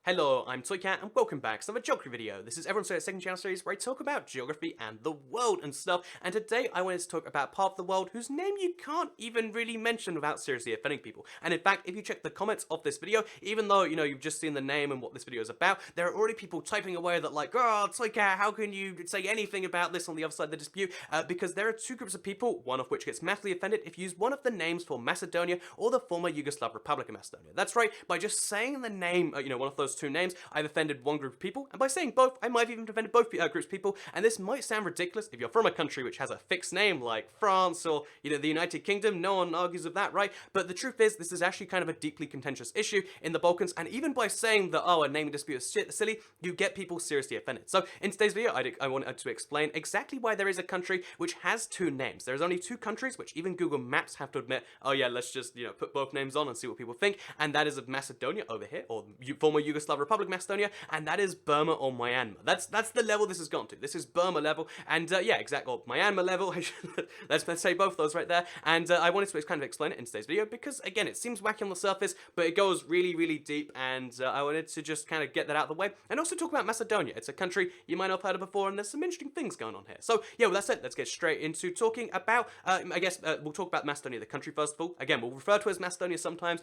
Hello, I'm Toycat, and welcome back to another geography video. This is everyone's favorite second channel series where I talk about geography and the world and stuff, and today I wanted to talk about part of the world whose name you can't even really mention without seriously offending people. And in fact, if you check the comments of this video, even though, you've just seen the name and what this video is about, there are already people typing away that like, oh, Toycat, how can you say anything about this on the other side of the dispute? Because there are two groups of people, one of which gets massively offended if you use one of the names for Macedonia or the former Yugoslav Republic of Macedonia. That's right, by just saying the name, one of those two names, I've offended one group of people, and by saying both, I might have even offended both groups of people, and this might sound ridiculous if you're from a country which has a fixed name like France or, the United Kingdom. No one argues with that, right? But the truth is, this is actually kind of a deeply contentious issue in the Balkans, and even by saying that, oh, a naming dispute is silly, you get people seriously offended. So in today's video, I wanted to explain exactly why there is a country which has two names. There's only two countries which even Google Maps have to admit, oh yeah, let's just, put both names on and see what people think, and that is of Macedonia over here, or former Yugoslav Republic Macedonia, and that is Burma or Myanmar. That's the level this has gone to. This is Burma level, and yeah, exactly, or Myanmar level. let's say both those right there. And I wanted to kind of explain it in today's video because, again, it seems wacky on the surface, but it goes really, really deep, and I wanted to just kind of get that out of the way, and also talk about Macedonia. It's a country you might not have heard of before, and there's some interesting things going on here. So yeah, well, that's it. Let's get straight into talking about, we'll talk about Macedonia, the country, first of all. Again, we'll refer to it as Macedonia sometimes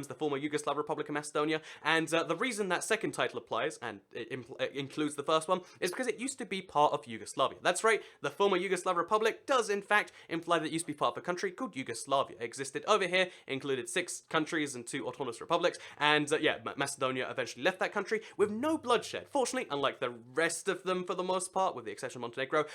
the former Yugoslav Republic of Macedonia, and the reason that second title applies, and it includes the first one, is because it used to be part of Yugoslavia. That's right, the former Yugoslav Republic does in fact imply that it used to be part of a country called Yugoslavia. It existed over here, included 6 countries and 2 autonomous republics, and yeah, Macedonia eventually left that country with no bloodshed. Fortunately, unlike the rest of them for the most part, with the exception of Montenegro,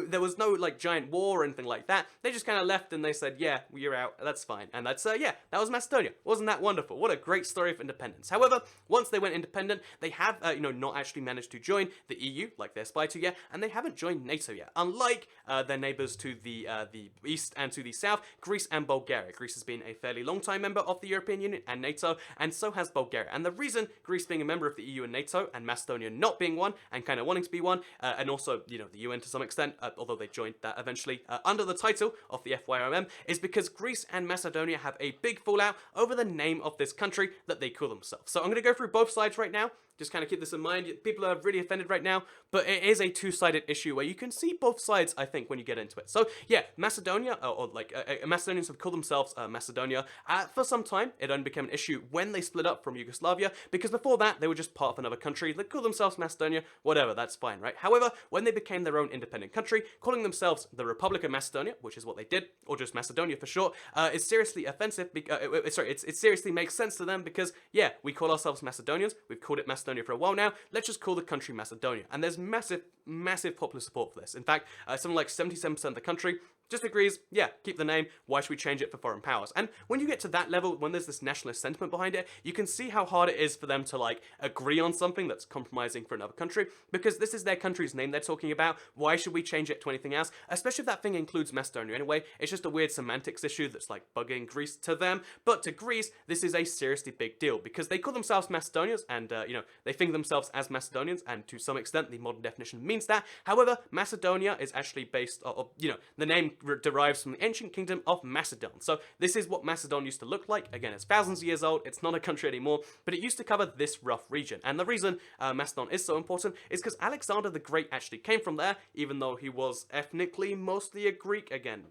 there was no like giant war or anything like that. They just kind of left and they said, yeah, you're out, that's fine. And that's, yeah, that was Macedonia. Wasn't that wonderful? What a great story of independence. However, once they went independent, they have, not actually managed to join the EU, like they aspire to yet, and they haven't joined NATO yet, unlike their neighbors to the east and to the south, Greece and Bulgaria. Greece has been a fairly long time member of the European Union and NATO, and so has Bulgaria. And the reason Greece being a member of the EU and NATO, and Macedonia not being one, and kind of wanting to be one, and also, the UN to some extent, although they joined that eventually, under the title of the FYROM, is because Greece and Macedonia have a big fallout over the name of this country that they call themselves. So I'm going to go through both sides right now. Just kind of keep this in mind. People are really offended right now, but it is a two-sided issue where you can see both sides, I think, when you get into it. So yeah, Macedonia, Macedonians have called themselves Macedonia. For some time, it only became an issue when they split up from Yugoslavia, because before that, they were just part of another country. They called themselves Macedonia, whatever, that's fine, right? However, when they became their own independent country, calling themselves the Republic of Macedonia, which is what they did, or just Macedonia for short, is seriously offensive. It seriously makes sense to them because, yeah, we call ourselves Macedonians. We've called it Macedonia for a while now. Let's just call the country Macedonia. And there's massive popular support for this. In fact, something like 77% of the country just agrees, yeah, keep the name, why should we change it for foreign powers? And when you get to that level, when there's this nationalist sentiment behind it, you can see how hard it is for them to like agree on something that's compromising for another country, because this is their country's name they're talking about. Why should we change it to anything else? Especially if that thing includes Macedonia anyway. It's just a weird semantics issue that's like bugging Greece to them. But to Greece, this is a seriously big deal because they call themselves Macedonians and, they think themselves as Macedonians, and to some extent, the modern definition means that. However, Macedonia is actually based, the name derives from the ancient kingdom of Macedon. So this is what Macedon used to look like. Again, it's thousands of years old. It's not a country anymore, but it used to cover this rough region. And the reason Macedon is so important is because Alexander the Great actually came from there, even though he was ethnically mostly a Greek. Again,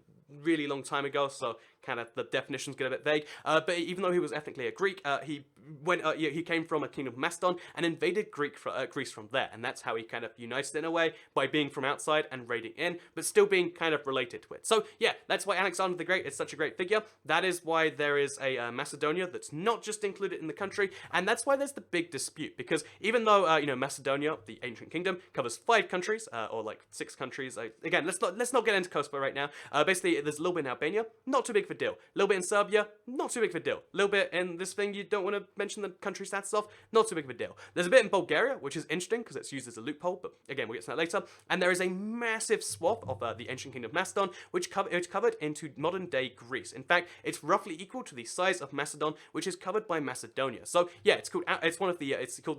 really long time ago, so kind of the definitions get a bit vague. But even though he was ethnically a Greek, he came from a kingdom of Macedon and invaded Greece from there, and that's how he kind of united it in a way, by being from outside and raiding in, but still being kind of related to it. So yeah, that's why Alexander the Great is such a great figure. That is why there is a Macedonia that's not just included in the country, and that's why there's the big dispute, because even though Macedonia, the ancient kingdom, covers 5 countries, or like 6 countries. Again, let's not get into Kosovo right now. Basically, there's a little bit in Albania, not too big for deal. A little bit in Serbia, not too big of a deal. A little bit in this thing you don't want to mention the country stats of, not too big of a deal. There's a bit in Bulgaria, which is interesting because it's used as a loophole, but again, we'll get to that later. And there is a massive swath of the ancient kingdom of Macedon, which covered into modern day Greece. In fact, it's roughly equal to the size of Macedon, which is covered by Macedonia. So yeah, it's called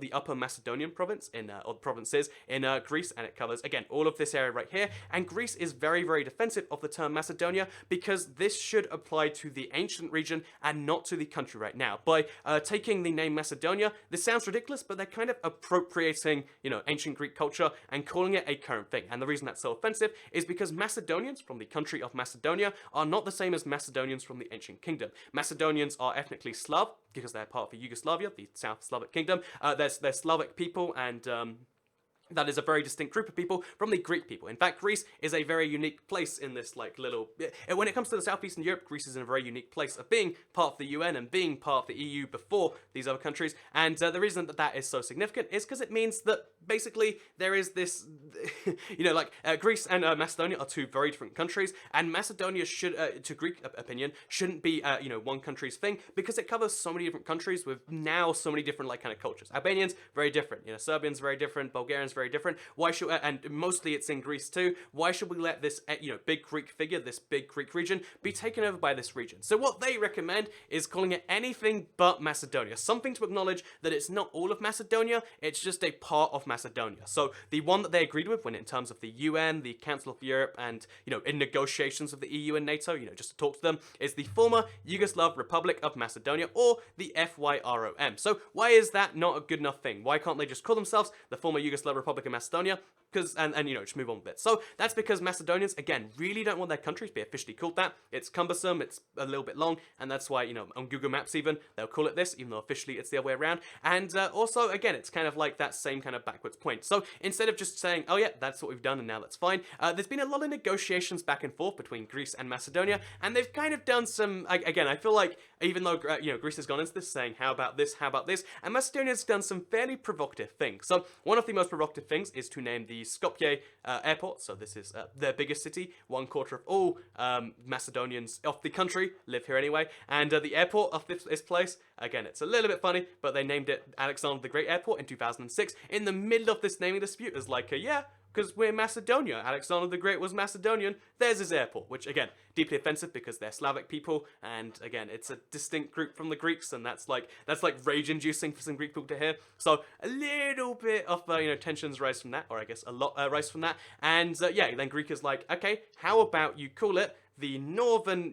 the Upper Macedonian province or provinces in Greece, and it covers, again, all of this area right here. And Greece is very, very defensive of the term Macedonia because this should apply to the ancient region and not to the country right now. By taking taking the name Macedonia, this sounds ridiculous, but they're kind of appropriating, ancient Greek culture and calling it a current thing. And the reason that's so offensive is because Macedonians from the country of Macedonia are not the same as Macedonians from the ancient kingdom. Macedonians are ethnically Slav because they're part of Yugoslavia, the South Slavic kingdom. They're Slavic people, and that is a very distinct group of people from the Greek people. In fact, Greece is a very unique place in this, when it comes to the southeastern Europe, Greece is in a very unique place of being part of the UN and being part of the EU before these other countries. And the reason that that is so significant is because it means that basically there is this, Greece and Macedonia are two very different countries, and Macedonia should, to Greek opinion, shouldn't be, one country's thing, because it covers so many different countries with now so many different, kind of cultures. Albanians, very different. Serbians, very different. Bulgarians, very different. Why should, and mostly it's in Greece too, why should we let this, big Greek figure, this big Greek region, be taken over by this region? So what they recommend is calling it anything but Macedonia, something to acknowledge that it's not all of Macedonia, it's just a part of Macedonia. So the one that they agreed with when in terms of the UN, the Council of Europe, and, in negotiations of the EU and NATO, just to talk to them, is the former Yugoslav Republic of Macedonia, or the FYROM. So why is that not a good enough thing? Why can't they just call themselves the former Yugoslav Republic of Macedonia? Because, and just move on with it. So that's because Macedonians, again, really don't want their country to be officially called that. It's cumbersome, it's a little bit long, and that's why, on Google Maps even, they'll call it this, even though officially it's the other way around. And also, again, it's kind of like that same kind of backwards point. So instead of just saying, oh yeah, that's what we've done and now that's fine, there's been a lot of negotiations back and forth between Greece and Macedonia, and they've kind of done some, again, I feel like, even though, Greece has gone into this saying, how about this, and Macedonia's done some fairly provocative things. So one of the most provocative things is to name the Skopje Airport. So this is their biggest city. 1/4 of all Macedonians of the country live here anyway. And the airport of this place, again, it's a little bit funny, but they named it Alexander the Great Airport in 2006. In the middle of this naming dispute, it's like, yeah, because we're Macedonia. Alexander the Great was Macedonian. There's his airport, which, again, deeply offensive because they're Slavic people, and, again, it's a distinct group from the Greeks, and that's like rage-inducing for some Greek people to hear. So a little bit of, tensions rise from that, or I guess a lot rise from that. And, then Greek is like, okay, how about you call it the northern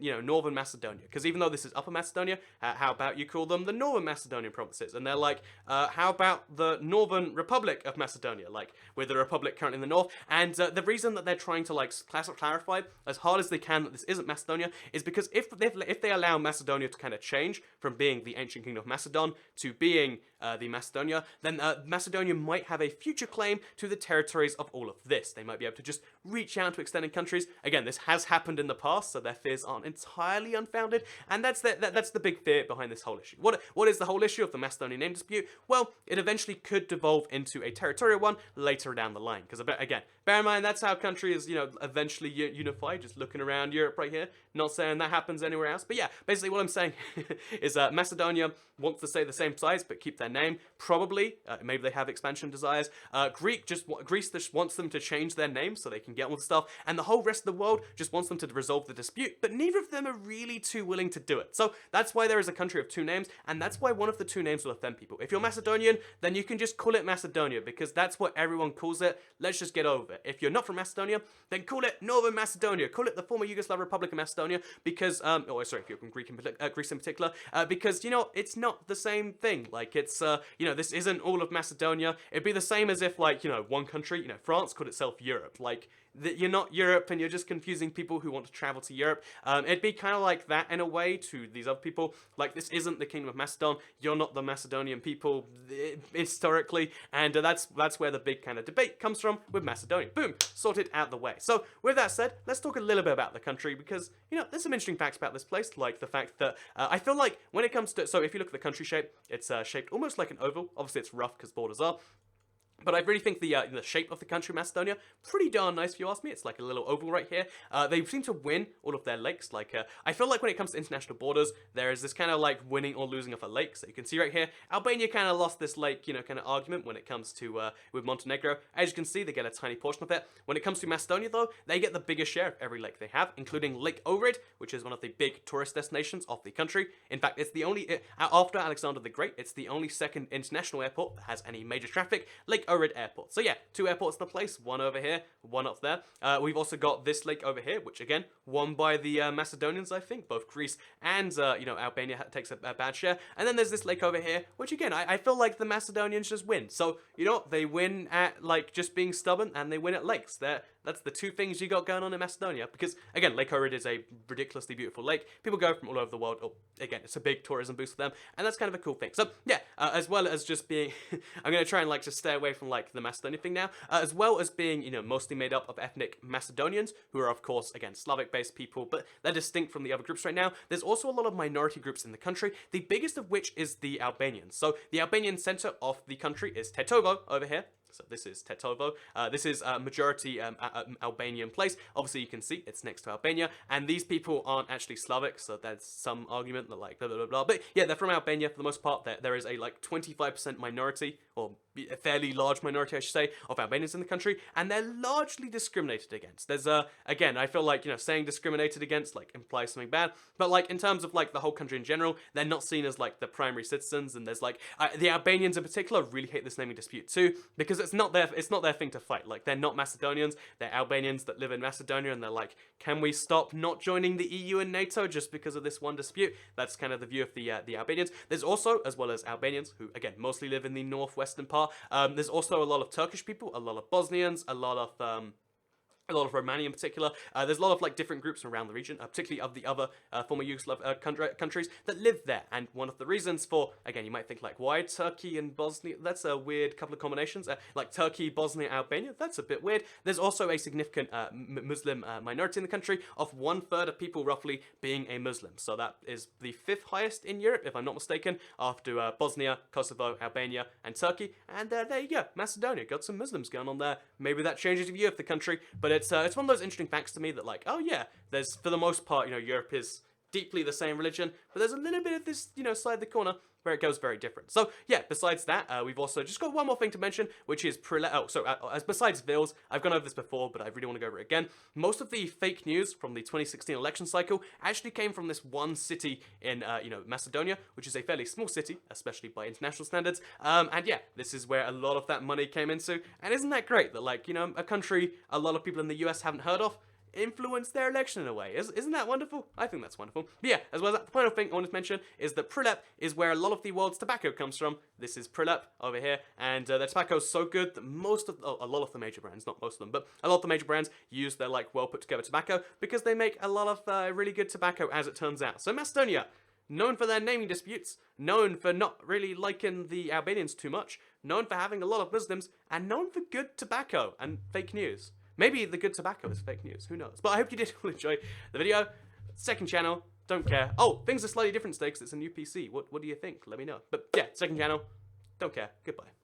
Macedonia, because even though this is Upper Macedonia, how about you call them the Northern Macedonian provinces? And they're like, how about the Northern Republic of Macedonia, like with the Republic currently in the north? And the reason that they're trying to clarify as hard as they can that this isn't Macedonia is because if they allow Macedonia to kind of change from being the ancient kingdom of Macedon to being the Macedonia, then Macedonia might have a future claim to the territories of all of this. They might be able to just reach out to extended countries. Again, this has happened in the past, so their fears aren't entirely unfounded, and that's the big fear behind this whole issue. What is the whole issue of the Macedonian name dispute? Well, it eventually could devolve into a territorial one later down the line, because again, bear in mind that's how countries, eventually unify. Just looking around Europe right here, not saying that happens anywhere else, but yeah, basically what I'm saying is Macedonia wants to stay the same size but keep their name. Probably, maybe they have expansion desires. Greece just wants them to change their name so they can get all the stuff, and the whole rest of the world just wants them to resolve the dispute, but neither of them are really too willing to do it. So that's why there is a country of two names, and that's why one of the two names will offend people. If you're Macedonian, then you can just call it Macedonia, because that's what everyone calls it. Let's just get over it. If you're not from Macedonia, then call it Northern Macedonia. Call it the former Yugoslav Republic of Macedonia, because, if you're from Greece in particular, because, it's not the same thing. Like, it's, this isn't all of Macedonia. It'd be the same as if, one country, France called itself Europe. Like, you're not Europe, and you're just confusing people who want to travel to Europe. It'd be kind of like that in a way to these other people. Like, this isn't the Kingdom of Macedon. You're not the Macedonian people historically, and that's where the big kind of debate comes from with Macedonia. Boom, sorted out the way. So with that said, let's talk a little bit about the country, because there's some interesting facts about this place, like the fact that I feel like when it comes to, so if you look at the country shape, it's shaped almost like an oval. Obviously, it's rough because borders are. But I really think the shape of the country Macedonia, pretty darn nice if you ask me. It's like a little oval right here. They seem to win all of their lakes. I feel like when it comes to international borders, there is this kind of winning or losing of a lake. So you can see right here, Albania kind of lost this lake, kind of argument when it comes to with Montenegro. As you can see, they get a tiny portion of it. When it comes to Macedonia though, they get the biggest share of every lake they have, including Lake Ohrid, which is one of the big tourist destinations of the country. In fact, it's the only, after Alexander the Great, it's the only second international airport that has any major traffic. Lake Lake Ohrid Airport. So yeah, 2 airports in the place, one over here, one up there. We've also got this lake over here, which again, won by the Macedonians, I think. Both Greece and, Albania takes a bad share. And then there's this lake over here, which again, I feel like the Macedonians just win. So, they win at, like, just being stubborn, and they win at lakes. That's the 2 things you got going on in Macedonia. Because, again, Lake Ohrid is a ridiculously beautiful lake. People go from all over the world. Oh, again, it's a big tourism boost for them. And that's kind of a cool thing. So, yeah, as well as just being... I'm going to try and, like, just stay away from, like, the Macedonian thing now. As well as being, mostly made up of ethnic Macedonians, who are, of course, again, Slavic-based people, but they're distinct from the other groups right now. There's also a lot of minority groups in the country, the biggest of which is the Albanians. So, the Albanian center of the country is Tetovo, over here. So this is Tetovo. This is a majority Albanian place. Obviously, you can see it's next to Albania, and these people aren't actually Slavic, so there's some argument that, like, blah, blah, blah, blah. But yeah, they're from Albania for the most part. There is a, like, 25% minority, or a fairly large minority, I should say, of Albanians in the country, and they're largely discriminated against. There's, again, I feel like, saying discriminated against, like, implies something bad, but, like, in terms of, like, the whole country in general, they're not seen as, like, the primary citizens, and there's, like, the Albanians in particular really hate this naming dispute too, because it's not their thing to fight. Like, they're not Macedonians, they're Albanians that live in Macedonia, and they're like, can we stop not joining the EU and NATO just because of this one dispute? That's kind of the view of the Albanians. There's also, as well as Albanians, who, again, mostly live in the northwestern part, there's also a lot of Turkish people, a lot of Bosnians, a lot of Romania in particular. There's a lot of, like, different groups around the region, particularly of the other former Yugoslav countries that live there. And one of the reasons for, again, you might think, like, why Turkey and Bosnia? That's a weird couple of combinations. Like Turkey, Bosnia, Albania, that's a bit weird. There's also a significant Muslim minority in the country, of 1/3 of people roughly being a Muslim. So that is the 5th highest in Europe, if I'm not mistaken, after Bosnia, Kosovo, Albania, and Turkey. And there you go, Macedonia got some Muslims going on there. Maybe that changes the view of the country, but it's one of those interesting facts to me that, like, oh yeah, there's, for the most part, Europe is deeply the same religion, but there's a little bit of this, side of the corner where it goes very different. So yeah, besides that, we've also just got one more thing to mention, which is as besides Vils, I've gone over this before, but I really want to go over it again. Most of the fake news from the 2016 election cycle actually came from this one city in, Macedonia, which is a fairly small city, especially by international standards. And yeah, this is where a lot of that money came into. And isn't that great that, like, a country a lot of people in the US haven't heard of influence their election in a way? Isn't that wonderful? I think that's wonderful. But yeah, as well as that, the final thing I wanted to mention is that Prilep is where a lot of the world's tobacco comes from. This is Prilep over here, and the tobacco is so good that a lot of the major brands, not most of them, but a lot of the major brands use their, like, well put together tobacco because they make a lot of really good tobacco, as it turns out. So Macedonia, known for their naming disputes, known for not really liking the Albanians too much, known for having a lot of Muslims, and known for good tobacco and fake news. Maybe the good tobacco is fake news, who knows? But I hope you did all enjoy the video. Second channel, don't care. Oh, things are slightly different today because it's a new PC. What do you think? Let me know. But yeah, second channel, don't care. Goodbye.